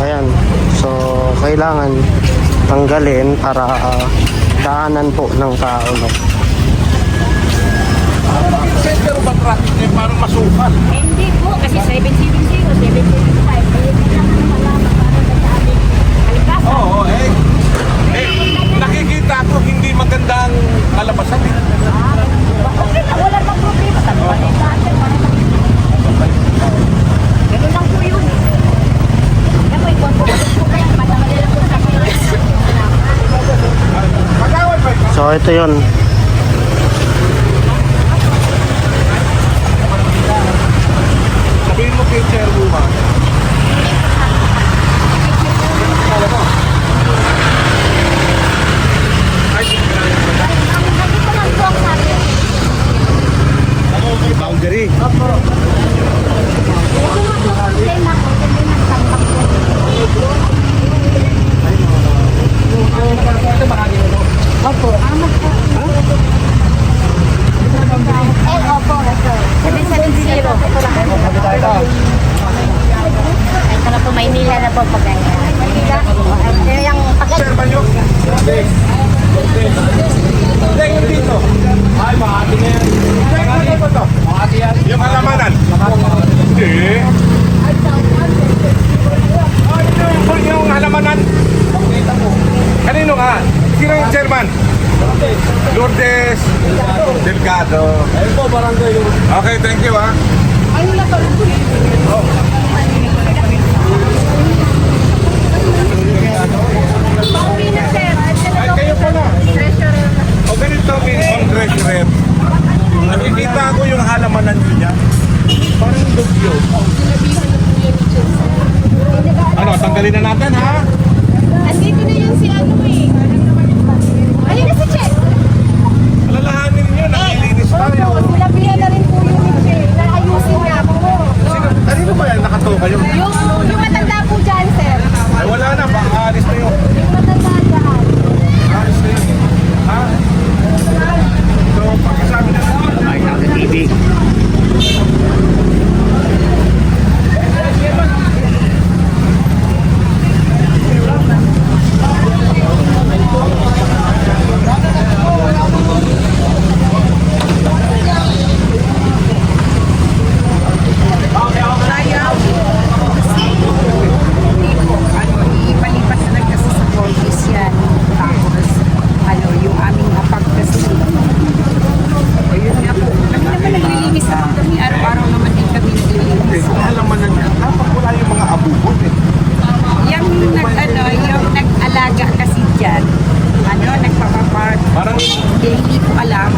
Ayan. So, kailangan tanggalin para daanan po ng tao. No? Pero ba traffic na parang masukal? Hindi po, kasi 770, 775. Oo, nakikita ko hindi magandang kalabasan eh. Okay na, wala pang problema. Ganun lang po yun. Kaya po, ikon po kayo, matagali lang po sa So, ito yun. Sabihin mo kay Chairwoman. Boundary. Opo, 770. Ay, pala po, Maynila na po pag Maynila. Ay, yung pagay. Chairman yun. Hindi, yung dito. Ay, makati na yan. Makati ba ito? Makati yan. Yung halamanan. Hindi. Yung halamanan. Kanino nga? Sino yung chairman? Lourdes Delgado. Ayun po, barangay yun. Okay, thank you ha. Ayun na Ay, kayo po na. O ganito, on treasurer. Nakikita ko yung halamanan nyo niya. Parang dugyo. Ano, tanggalin na natin ha? Andito na yun si ano eh. Ayun na si Che. Alalahanin nyo, naglilinis tayo. Sinabihan na rin po yun ni Che. Naayusin niya po. Kanino ba yan? Nakatoka yun? Yung matanda po dyan, sir. Ay wala na, baka alis na yun. Yung matanda dyan. Alis na yun. Ha? So, pagkasabi na natin. Ay, nasa TV. Ipalipat na lang kasi sa Corpus yan. Tapos, yung aming apag kasi. Ayun nga po. Kami naman naglilinis naman kami. Araw-araw naman din kami naglilinis. Yung halamanan niya, dapat wala yung mga abubot eh. Yung nag-alaga kasi dyan, nagpapapark. Parang, Hindi ko alam.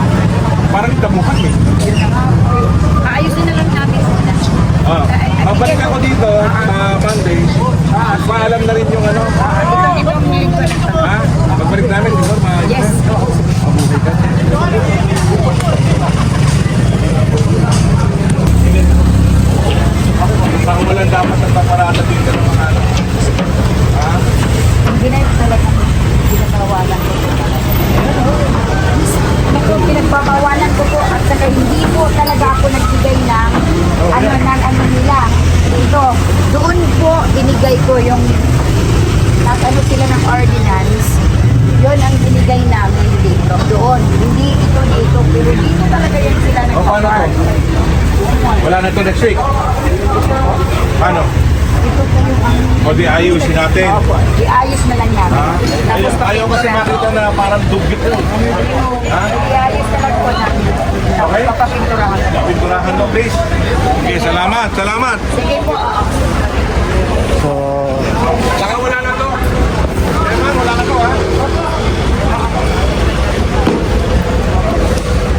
parang damuhan eh. Yun na nga po. Maayusin na lang namin sila. Mabalik ako dito sa Monday. Maalam na rin yung ano. Inform niyo yung Ha? Magbalik namin, di ba? Yes, oo. Mabuhay ka. Parang walang dapat ang paparata dito ng mga ano. Ha? Hindi na talaga. Pinagpawalan ko po. Ito, pinagpapawalan ko po at saka hindi po talaga ako nagbigay ng ano nila. Ito, doon po binigay ko yung ano sila ng ordinance. Yun ang binigay namin dito. Doon. Hindi ito dito. Pero dito talaga yan sila O paano nagpapawal. to? Wala na to next week. Paano? Ito po yung ang O di ayusin natin. iayos na lang namin. Ha? Ayaw kasi makita na parang dugit ko. Ha? Iayos na lang po namin. Okay? Papapinturahan na. Pinturahan mo please. Okay, salamat, salamat. Sige po. So, Saka wala na to. Eman, wala na to ha.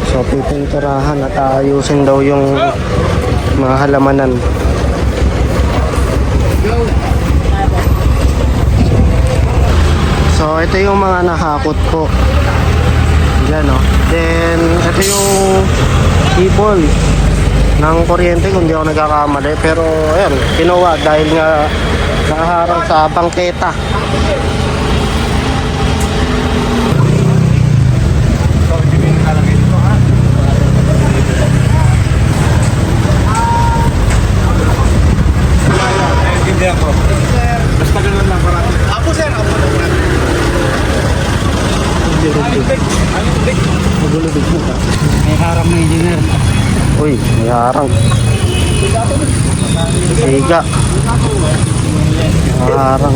so pipinturahan at ayusin daw yung mga halamanan. So, ito yung mga nahakot po. Yan, no? Then, ito yung ibon ng kuryente kung di ako nagkakamali. Pero, ayan, kinuha dahil nga nakaharang sa bangketa. So, hindi mo nakalagay dito ha. Hindi ako. Basta ganun lang parang. Apo sir, apo. Magulubig mo ka. May harap ng engineer. Uy, may harang. Siga. Harang.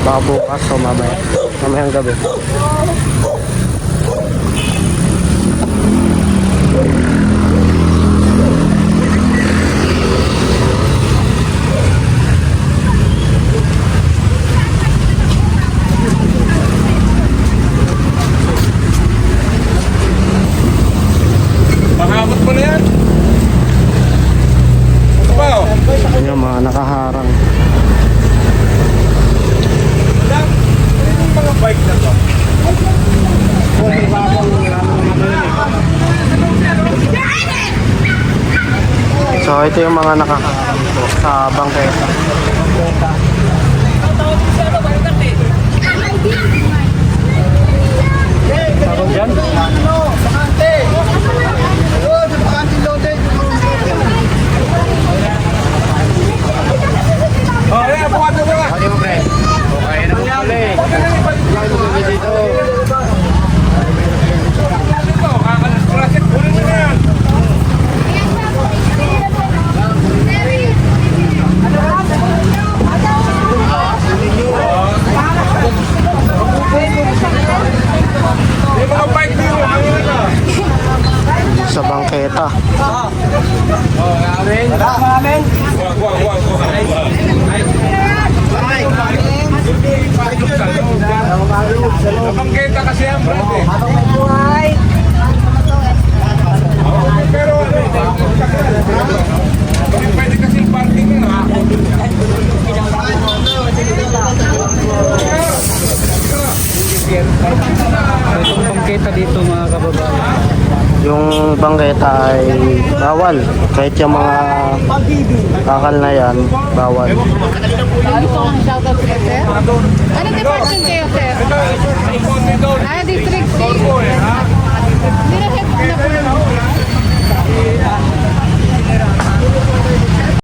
Baka bukas o mamaya. Mamayang gabi. Pangamot mo na yan. Ito ba oh? Yan yung mga nakaharang. Lang, ano yung mga bike na to? So ito yung mga nakaharang dito sa bangketa. Oh, ayan, bukat na bukat. Ito, kakalas-kalasin. Kunin mo na yan. Yung mga bike dito, ano na? Sa bangketa. Wag. Nabangketa kasi ang brand eh. Pero hindi pwede kasi parking na. Itong bangketa dito mga kababayan. Yung bangketa ay bawal. Kahit yung mga kakal na yan, bawal. Ano department kayo, sir? Ah, district 6. Turbo eh, ha? Hindi na head na po.